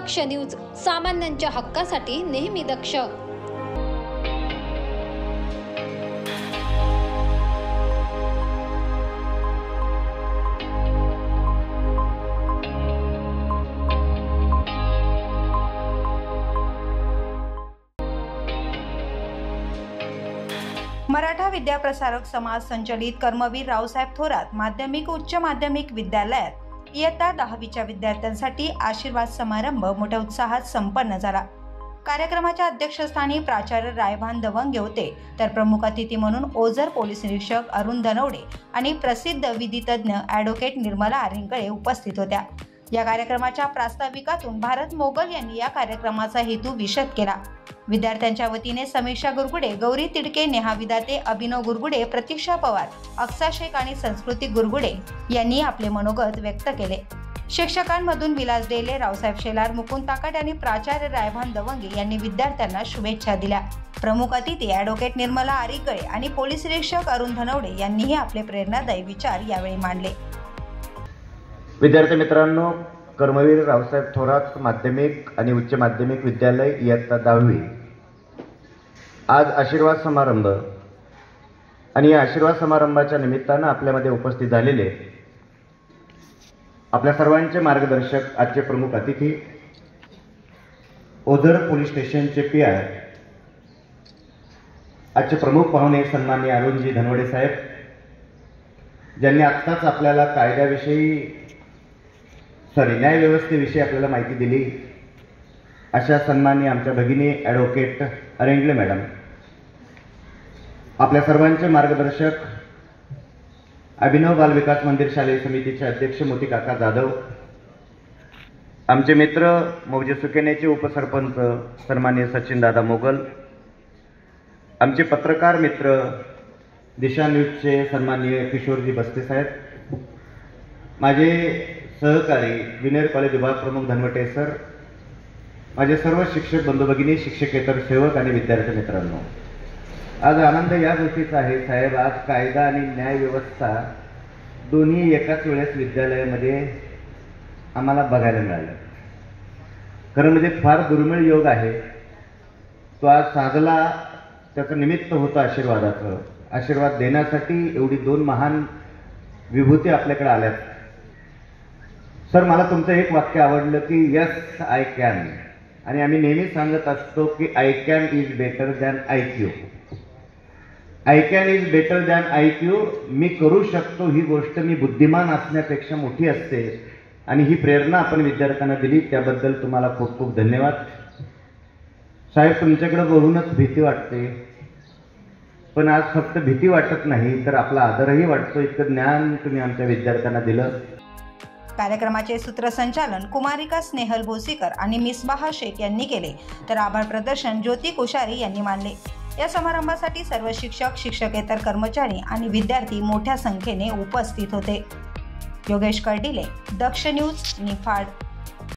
दक्ष news, सामान्यांच्या हक्कासाठी नेहमी दक्ष। मराठा विद्याप्रसारक समाज संचलित कर्मवीर रावसाहेब थोरात माध्यमिक उच्च माध्यमिक विद्यालयात इयत्ता 10वीच्या विद्यार्थ्यांसाठी आशीर्वाद समारंभ मोठ्या उत्साहात संपन्न झाला। कार्यक्रमाच्या अध्यक्षस्थानी प्राचार्य रायभान दवंगे होते, तर प्रमुख अतिथी म्हणून ओझर पोलीस निरीक्षक अरुण धनवडे आणि प्रसिद्ध विधितज्ञ ॲडव्होकेट निर्मला आरिंगळे उपस्थित होत्या। या कार्यक्रमाच्या प्रास्ताविकातून भारत मोगल यांनी या कार्यक्रमाचा हेतू विशद केला। विद्यार्थ्यांच्या वतीने समीक्षा गुरगुडे, गौरी तिडके, नेहा विदाते, अभिनव गुरगुडे, प्रतीक्षा पवार, अक्सा शेख आणि संस्कृती गुरगुडे यांनी आपले मनोगत व्यक्त केले। शिक्षकांमधून विलास डेले, रावसाहेब शेलार, मुकुंद ताकट आणि प्राचार्य रायभान दवंगे यांनी विद्यार्थ्यांना शुभेच्छा दिल्या। प्रमुख अतिथी ॲडव्होकेट निर्मला आरिंगळे आणि पोलीस निरीक्षक अरुण धनवडे यांनीही आपले प्रेरणादायी विचार यावेळी मांडले। विद्यार्थी मित्रांनो, कर्मवीर रावसाहेब थोरात माध्यमिक आणि उच्च माध्यमिक विद्यालय इयत्ता 10वी आज आशीर्वाद समारंभ आणि या आशीर्वाद समारंभाच्या निमित्तानं आपल्यामध्ये उपस्थित झालेले आपल्या सर्वांचे मार्गदर्शक, आजचे प्रमुख अतिथी, ओझर पोलीस स्टेशनचे PI, आजचे प्रमुख पाहुणे सन्माननीय अरुणजी धनवडे साहेब, ज्यांनी आत्ताच आपल्याला न्याय व्यवस्थेविषयी आपल्याला माहिती दिली, अशा सन्माननीय आमच्या भगिनी ॲडव्होकेट आरिंगळे मॅडम, आपल्या सर्वांचे मार्गदर्शक अभिनव बाल विकास मंदिर शालेय समितीचे अध्यक्ष मोती काका जाधव, आमचे मित्र मौजे सुकेनेचे उपसरपंच सन्माननीय सचिन दादा मोगल, आमचे पत्रकार मित्र दिशा न्यूजचे सन्माननीय किशोरजी बस्ते साहेब, माझे सहकारी ज्युनियर कॉलेज विभाग प्रमुख धनवटे सर, माझे सर्व शिक्षक बंधू भगिनी, शिक्षकेतर सेवक आणि विद्यार्थी मित्रांनो, आज आनंद या गोष्टीचा आहे साहेब, आज कायदा आणि न्याय व्यवस्था दोन्ही एकाच वेळेस विद्यालयामध्ये आम्हाला बघायला मिळालं। खरं म्हणजे फार दुर्मिळ योग आहे तो आज साधला। त्याचं निमित्त होतं आशीर्वादाचं। आशीर्वाद देण्यासाठी एवढी दोन महान विभूती आपल्याकडे आल्यात। सर, मला तुमचं एक वाक्य आवडलं की यस आय कॅन, आणि आम्ही नेहमी सांगत असतो की I can is better than IQ। I can is better than IQ, मी करू शकतो ही गोष्ट मी बुद्धिमान असण्यापेक्षा मोठी असते, आणि ही प्रेरणा आपण विद्यार्थ्यांना दिली त्याबद्दल तुम्हाला खूप खूप धन्यवाद साहेब। तुमच्याकडे बघूनच भीती वाटते, पण आज फक्त भीती वाटत नाही तर आपला आदरही वाटतो, इतकं ज्ञान तुम्ही आमच्या विद्यार्थ्यांना दिलं। कार्यक्रमाचे सूत्रसंचालन कुमारिका स्नेहल भोसीकर आणि मिसबाह शेख यांनी केले, तर आभार प्रदर्शन ज्योती कोश्यारी यांनी मानले। या समारंभासाठी सर्व शिक्षक, शिक्षकेतर कर्मचारी आणि विद्यार्थी मोठ्या संख्येने उपस्थित होते। योगेश कर्डिले, दक्ष न्यूज, निफाड।